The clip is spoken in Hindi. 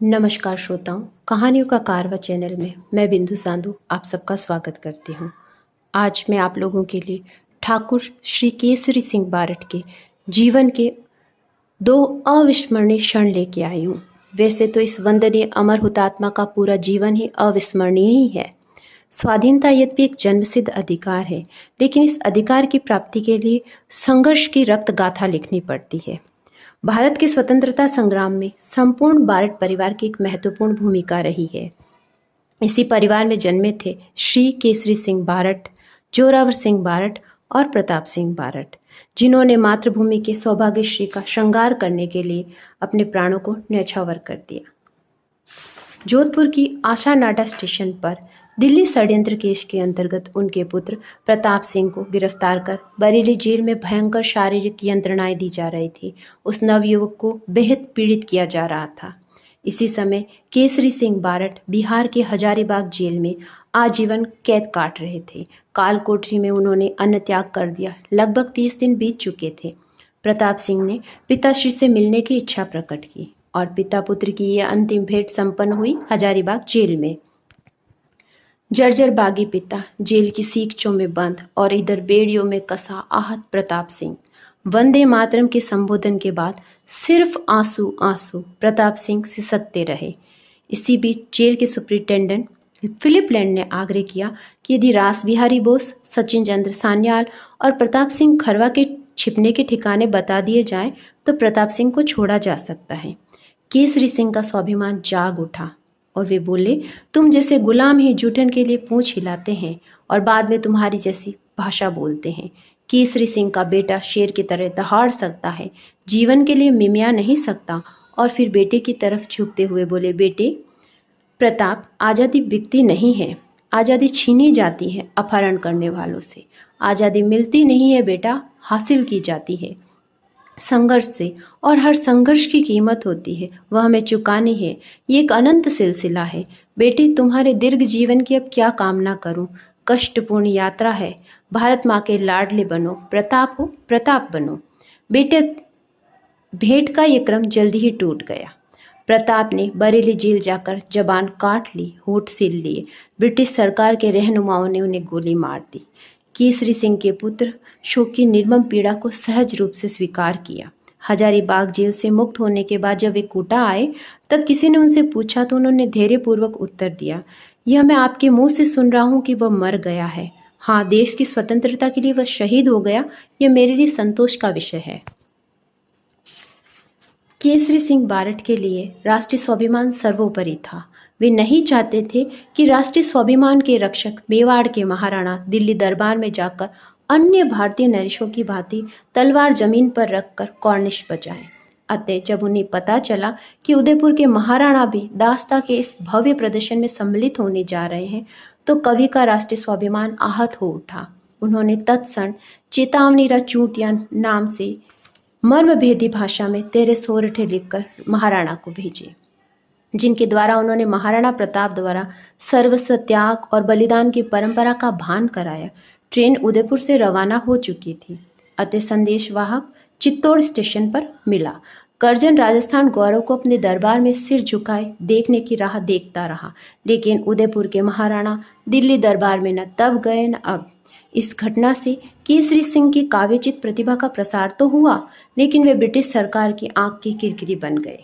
नमस्कार श्रोताओं, कहानियों का कारवा चैनल में मैं बिंदु सांधु आप सबका स्वागत करती हूँ। आज मैं आप लोगों के लिए ठाकुर श्री केसरी सिंह बारट के जीवन के 2 अविस्मरणीय क्षण लेके आई हूँ। वैसे तो इस वंदनीय अमर हुतात्मा का पूरा जीवन ही अविस्मरणीय ही है। स्वाधीनता यद्यपि एक जन्मसिद्ध अधिकार है, लेकिन इस अधिकार की प्राप्ति के लिए संघर्ष की रक्त गाथा लिखनी पड़ती है। भारत के स्वतंत्रता संग्राम में संपूर्ण बारट परिवार की एक महत्वपूर्ण भूमिका रही है। इसी परिवार में जन्मे थे श्री केसरी सिंह बारट, जोरावर सिंह बारट और प्रताप सिंह बारट, जिन्होंने मातृभूमि के सौभाग्यश्री का श्रृंगार करने के लिए अपने प्राणों को न्यौछावर कर दिया। जोधपुर की आशा नाडा स्टेशन पर दिल्ली षड्यंत्र केस के अंतर्गत उनके पुत्र प्रताप सिंह को गिरफ्तार कर बरेली जेल में भयंकर शारीरिक यंत्रणाएं दी जा रही थी। उस नवयुवक को बेहद पीड़ित किया जा रहा था। इसी समय केसरी सिंह बारट बिहार के हजारीबाग जेल में आजीवन कैद काट रहे थे। काल कोठरी में उन्होंने अन्न त्याग कर दिया। लगभग 30 दिन बीत चुके थे। प्रताप सिंह ने पिताश्री से मिलने की इच्छा प्रकट की और पिता पुत्र की यह अंतिम भेंट संपन्न हुई हजारीबाग जेल में। जर्जर बागी पिता जेल की सीखचों में बंद और इधर बेड़ियों में कसा आहत प्रताप सिंह। वंदे मातरम के संबोधन के बाद सिर्फ आंसू आंसू प्रताप सिंह सिसकते रहे। इसी बीच जेल के सुपरिटेंडेंट फिलिप लैंड ने आग्रह किया कि यदि रास बिहारी बोस, सचिन चंद्र सान्याल और प्रताप सिंह खरवा के छिपने के ठिकाने बता दिए जाएं तो प्रताप सिंह को छोड़ा जा सकता है। केसरी सिंह का स्वाभिमान जाग उठा और वे बोले, तुम जैसे गुलाम ही जूठन के लिए पूंछ हिलाते हैं और बाद में तुम्हारी जैसी भाषा बोलते हैं। केसरी सिंह का बेटा शेर की तरह दहाड़ सकता है, जीवन के लिए मिमिया नहीं सकता। और फिर बेटे की तरफ झुकते हुए बोले, बेटे प्रताप, आज़ादी बिकती नहीं है, आज़ादी छीनी जाती है अपहरण करने वालों से। आज़ादी मिलती नहीं है बेटा, हासिल की जाती है संघर्ष से, और हर संघर्ष की कीमत होती है, वह हमें चुकानी है। ये एक अनंत सिलसिला है। बेटे, तुम्हारे दीर्घ जीवन की अब क्या कामना करूं? कष्टपूर्ण यात्रा है। भारत माँ के लाडले बनो, प्रताप हो प्रताप बनो। बेटे, भेंट का ये क्रम जल्दी ही टूट गया। प्रताप ने बरेली जेल जाकर जबान काट ली, होठ सील लिए। ब्रिटिश सरकार के रहनुमाओं ने उन्हें गोली मार दी। केसरी सिंह के पुत्र शोक की निर्मम पीड़ा को सहज रूप से स्वीकार किया। हजारीबाग जेल से मुक्त होने के बाद जब वे कोटा आए तब किसी ने उनसे पूछा तो उन्होंने धैर्यपूर्वक उत्तर दिया, यह मैं आपके मुंह से सुन रहा हूं कि वह मर गया है। हाँ, देश की स्वतंत्रता के लिए वह शहीद हो गया, यह मेरे लिए संतोष का विषय है। केसरी सिंह बारट के लिए राष्ट्रीय स्वाभिमान सर्वोपरि था। वे नहीं चाहते थे कि राष्ट्रीय स्वाभिमान के रक्षक मेवाड़ के महाराणा दिल्ली दरबार में जाकर अन्य भारतीय नरेशों की भांति तलवार जमीन पर रखकर कॉर्निश बजाएं। अतः जब उन्हें पता चला कि उदयपुर के महाराणा भी दास्ता के इस भव्य प्रदर्शन में सम्मिलित होने जा रहे हैं, तो कवि का राष्ट्रीय स्वाभिमान आहत हो उठा। उन्होंने तत्क्षण चेतावनी चूटिया नाम से मर्मभेदी भाषा में 13 सोरठे लिखकर महाराणा को भेजे, जिनके द्वारा उन्होंने महाराणा प्रताप द्वारा सर्वस्व त्याग और बलिदान की परंपरा का भान कराया। ट्रेन उदयपुर से रवाना हो चुकी थी। अतः संदेशवाहक चित्तौड़ स्टेशन पर मिला। करजन राजस्थान गौरव को अपने दरबार में सिर झुकाए देखने की राह देखता रहा, लेकिन उदयपुर के महाराणा दिल्ली दरबार में न तब गए न अब। इस घटना से केसरी सिंह की काव्यचित प्रतिभा का प्रसार तो हुआ, लेकिन वे ब्रिटिश सरकार की आंख की किरकिरी बन गए।